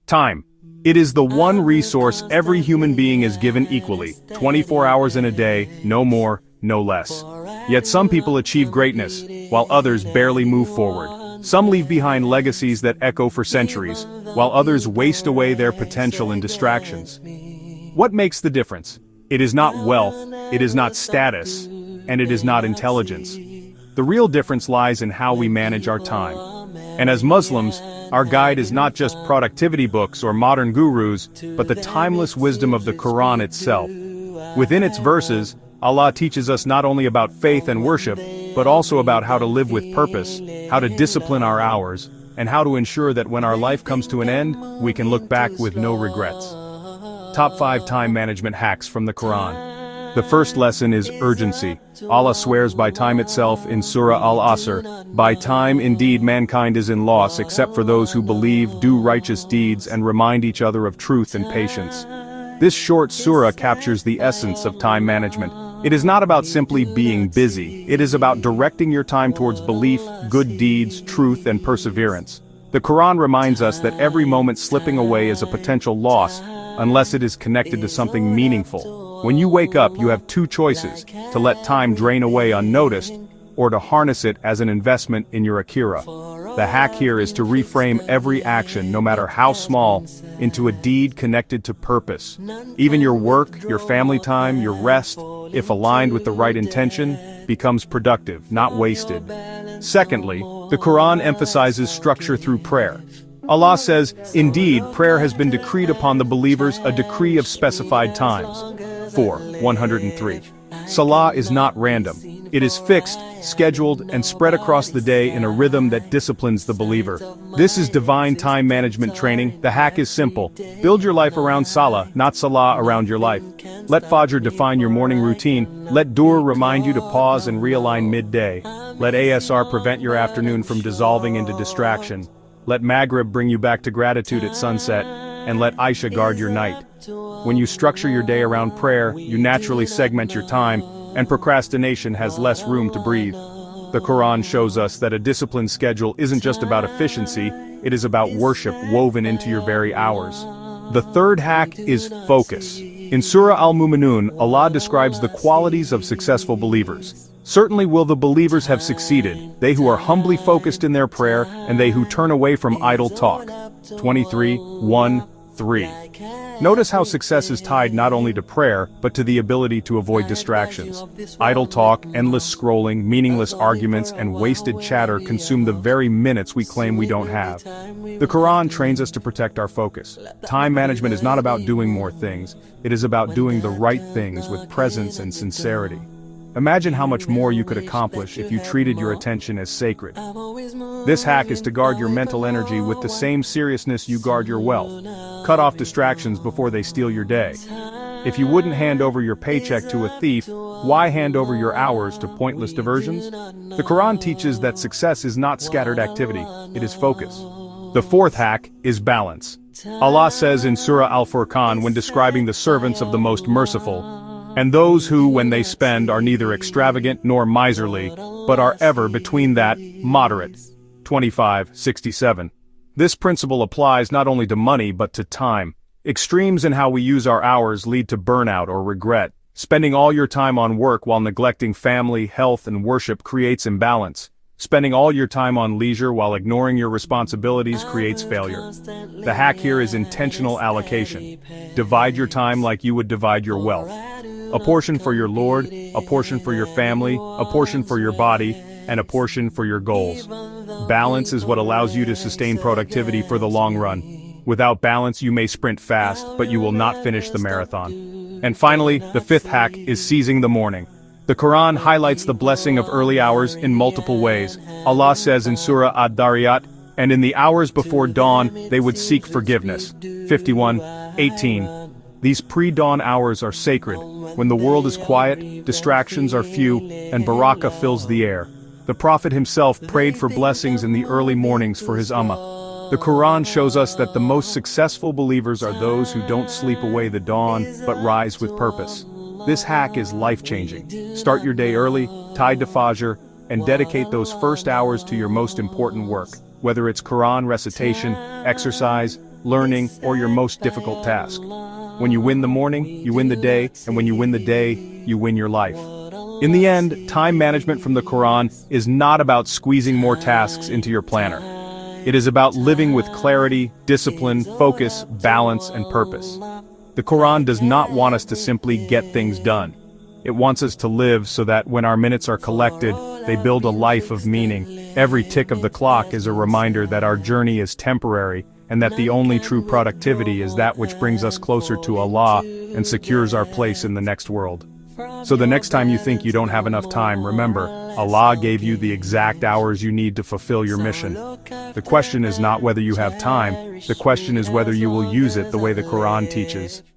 Time. It is the one resource every human being is given equally, 24 hours in a day, no more, no less. Yet some people achieve greatness, while others barely move forward. Some leave behind legacies that echo for centuries, while others waste away their potential in distractions. What makes the difference? It is not wealth, it is not status, and it is not intelligence. The real difference lies in how we manage our time. And as Muslims, our guide is not just productivity books or modern gurus, but the timeless wisdom of the Qur'an itself. Within its verses, Allah teaches us not only about faith and worship, but also about how to live with purpose, how to discipline our hours, and how to ensure that when our life comes to an end, we can look back with no regrets. Top 5 time management hacks from the Qur'an. The first lesson is urgency. Allah swears by time itself in Surah Al-Asr, "By time indeed mankind is in loss except for those who believe, do righteous deeds and remind each other of truth and patience." This short surah captures the essence of time management. It is not about simply being busy, it is about directing your time towards belief, good deeds, truth and perseverance. The Quran reminds us that every moment slipping away is a potential loss, unless it is connected to something meaningful. When you wake up, you have two choices: to let time drain away unnoticed, or to harness it as an investment in your akira. The hack here is to reframe every action, no matter how small, into a deed connected to purpose. Even your work, your family time, your rest, if aligned with the right intention, becomes productive, not wasted. Secondly, the Quran emphasizes structure through prayer. Allah says, "Indeed, prayer has been decreed upon the believers, a decree of specified times." 103. Salah is not random. It is fixed, scheduled, and spread across the day in a rhythm that disciplines the believer. This is divine time management training. The hack is simple. Build your life around Salah, not Salah around your life. Let Fajr define your morning routine. Let Dur remind you to pause and realign midday. Let Asr prevent your afternoon from dissolving into distraction. Let Maghrib bring you back to gratitude at sunset, and let Isha guard your night. When you structure your day around prayer, you naturally segment your time, and procrastination has less room to breathe. The Quran shows us that a disciplined schedule isn't just about efficiency, it is about worship woven into your very hours. The third hack is focus. In Surah Al-Mu'minun, Allah describes the qualities of successful believers. Certainly will the believers have succeeded, they who are humbly focused in their prayer, and they who turn away from idle talk. 23:1-3. Notice how success is tied not only to prayer, but to the ability to avoid distractions. Idle talk, endless scrolling, meaningless arguments, and wasted chatter consume the very minutes we claim we don't have. The Quran trains us to protect our focus. Time management is not about doing more things, it is about doing the right things with presence and sincerity. Imagine how much more you could accomplish if you treated your attention as sacred. This hack is to guard your mental energy with the same seriousness you guard your wealth. Cut off distractions before they steal your day. If you wouldn't hand over your paycheck to a thief, why hand over your hours to pointless diversions? The Quran teaches that success is not scattered activity, it is focus. The fourth hack is balance. Allah says in Surah Al-Furqan when describing the servants of the Most Merciful, "And those who, when they spend, are neither extravagant nor miserly, but are ever between that, moderate." 25:67. This principle applies not only to money but to time. Extremes in how we use our hours lead to burnout or regret. Spending all your time on work while neglecting family, health, and worship creates imbalance. Spending all your time on leisure while ignoring your responsibilities creates failure. The hack here is intentional allocation. Divide your time like you would divide your wealth. A portion for your Lord, a portion for your family, a portion for your body, and a portion for your goals. Balance is what allows you to sustain productivity for the long run. Without balance, you may sprint fast, but you will not finish the marathon. And finally, the fifth hack is seizing the morning. The Quran highlights the blessing of early hours in multiple ways. Allah says in Surah Ad-Dariyat, "And in the hours before dawn, they would seek forgiveness." 51:18. These pre-dawn hours are sacred. When the world is quiet, distractions are few, and barakah fills the air. The Prophet himself prayed for blessings in the early mornings for his ummah. The Quran shows us that the most successful believers are those who don't sleep away the dawn, but rise with purpose. This hack is life-changing. Start your day early, tied to Fajr, and dedicate those first hours to your most important work. Whether it's Quran recitation, exercise, learning, or your most difficult task. When you win the morning, you win the day, and when you win the day, you win your life. In the end, time management from the Qur'an is not about squeezing more tasks into your planner. It is about living with clarity, discipline, focus, balance, and purpose. The Qur'an does not want us to simply get things done. It wants us to live so that when our minutes are collected, they build a life of meaning. Every tick of the clock is a reminder that our journey is temporary, and that the only true productivity is that which brings us closer to Allah and secures our place in the next world. So the next time you think you don't have enough time, remember, Allah gave you the exact hours you need to fulfill your mission. The question is not whether you have time, the question is whether you will use it the way the Quran teaches.